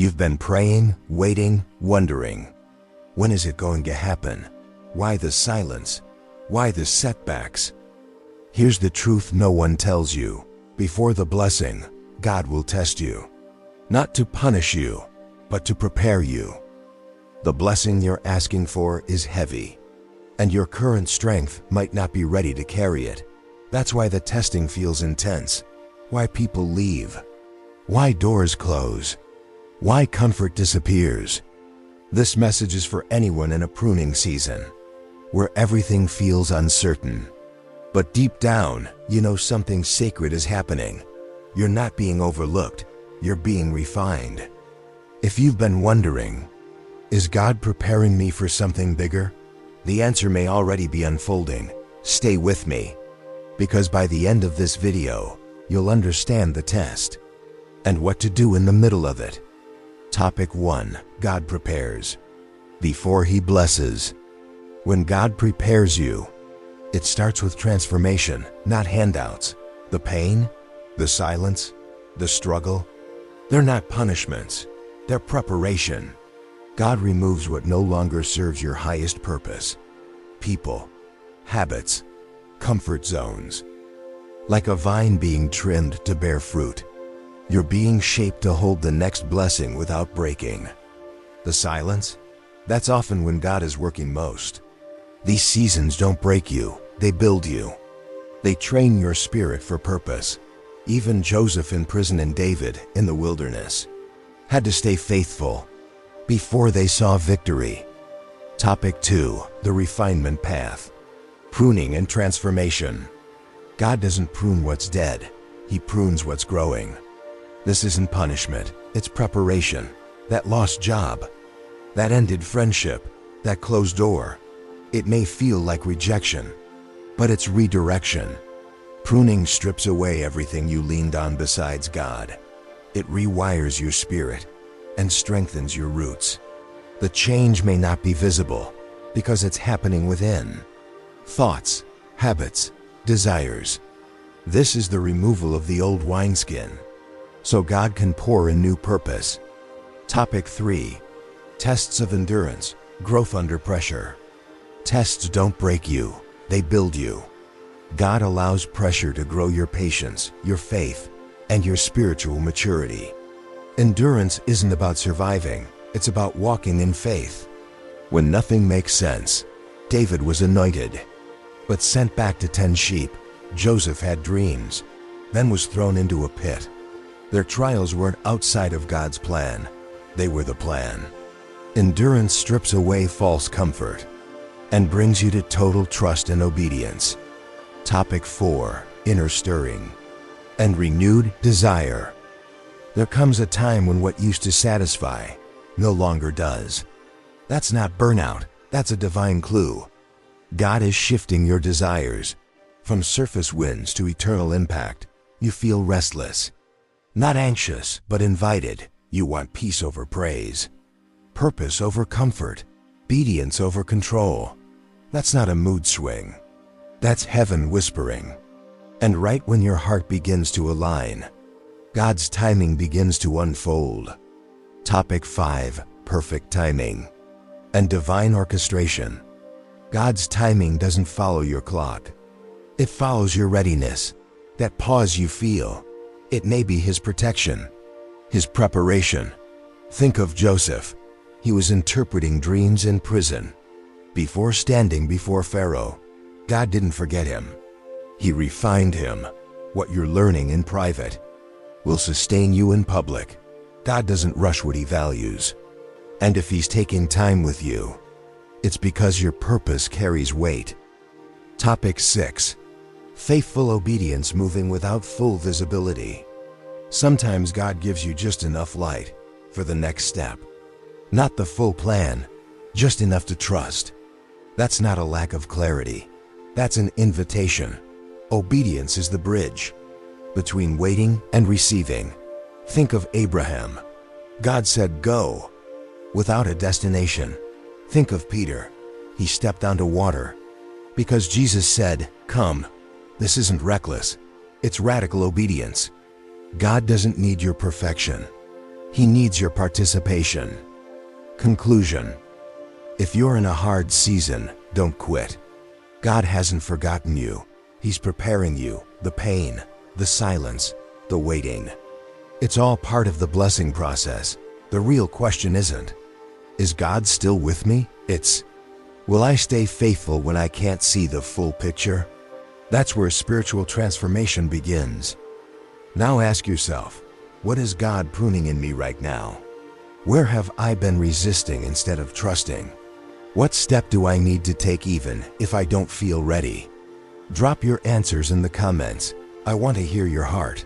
You've been praying, waiting, wondering, when is it going to happen? Why the silence? Why the setbacks? Here's the truth no one tells you. Before the blessing, God will test you. Not to punish you, but to prepare you. The blessing you're asking for is heavy, and your current strength might not be ready to carry it. That's why the testing feels intense. Why people leave. Why doors close. Why comfort disappears. This message is for anyone in a pruning season, where everything feels uncertain. But deep down, you know something sacred is happening. You're not being overlooked, you're being refined. If you've been wondering, is God preparing me for something bigger? The answer may already be unfolding. Stay with me, because by the end of this video, you'll understand the test and what to do in the middle of it. Topic 1. God prepares before He blesses. When God prepares you, it starts with transformation, not handouts. The pain, the silence, the struggle, they're not punishments, they're preparation. God removes what no longer serves your highest purpose. People, habits, comfort zones. Like a vine being trimmed to bear fruit, you're being shaped to hold the next blessing without breaking. The silence, that's often when God is working most. These seasons don't break you, they build you. They train your spirit for purpose. Even Joseph in prison and David in the wilderness had to stay faithful before they saw victory. Topic 2. The refinement path. Pruning and transformation. God doesn't prune what's dead, He prunes what's growing. This isn't punishment, it's preparation. That lost job, that ended friendship, that closed door. It may feel like rejection, but it's redirection. Pruning strips away everything you leaned on besides God. It rewires your spirit and strengthens your roots. The change may not be visible because it's happening within. Thoughts, habits, desires. This is the removal of the old wineskin, so God can pour in new purpose. Topic 3. Tests of endurance, growth under pressure. Tests don't break you, they build you. God allows pressure to grow your patience, your faith, and your spiritual maturity. Endurance isn't about surviving, it's about walking in faith. When nothing makes sense, David was anointed, but sent back to tend sheep. Joseph had dreams, then was thrown into a pit. Their trials weren't outside of God's plan, they were the plan. Endurance strips away false comfort and brings you to total trust and obedience. Topic 4. Inner stirring and renewed desire. There comes a time when what used to satisfy no longer does. That's not burnout, that's a divine clue. God is shifting your desires. From surface wins to eternal impact, you feel restless. Not anxious, but invited. You want peace over praise, purpose over comfort, obedience over control. That's not a mood swing. That's heaven whispering. And right when your heart begins to align, God's timing begins to unfold. Topic 5. Perfect timing and divine orchestration. God's timing doesn't follow your clock. It follows your readiness. That pause you feel, it may be His protection, His preparation. Think of Joseph. He was interpreting dreams in prison. Before standing before Pharaoh, God didn't forget him. He refined him. What you're learning in private will sustain you in public. God doesn't rush what He values. And if He's taking time with you, it's because your purpose carries weight. Topic 6. Faithful obedience moving without full visibility. Sometimes God gives you just enough light for the next step. Not the full plan, just enough to trust. That's not a lack of clarity. That's an invitation. Obedience is the bridge between waiting and receiving. Think of Abraham. God said, "Go," without a destination. Think of Peter. He stepped onto water because Jesus said, "Come." This isn't reckless. It's radical obedience. God doesn't need your perfection. He needs your participation. Conclusion. If you're in a hard season, don't quit. God hasn't forgotten you. He's preparing you. The pain, the silence, the waiting. It's all part of the blessing process. The real question isn't, is God still with me? It's, will I stay faithful when I can't see the full picture? That's where spiritual transformation begins. Now ask yourself, what is God pruning in me right now? Where have I been resisting instead of trusting? What step do I need to take even if I don't feel ready? Drop your answers in the comments. I want to hear your heart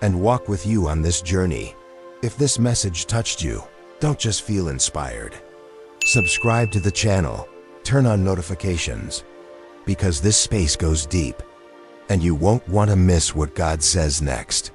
and walk with you on this journey. If this message touched you, don't just feel inspired. Subscribe to the channel, turn on notifications, because this space goes deep, and you won't want to miss what God says next.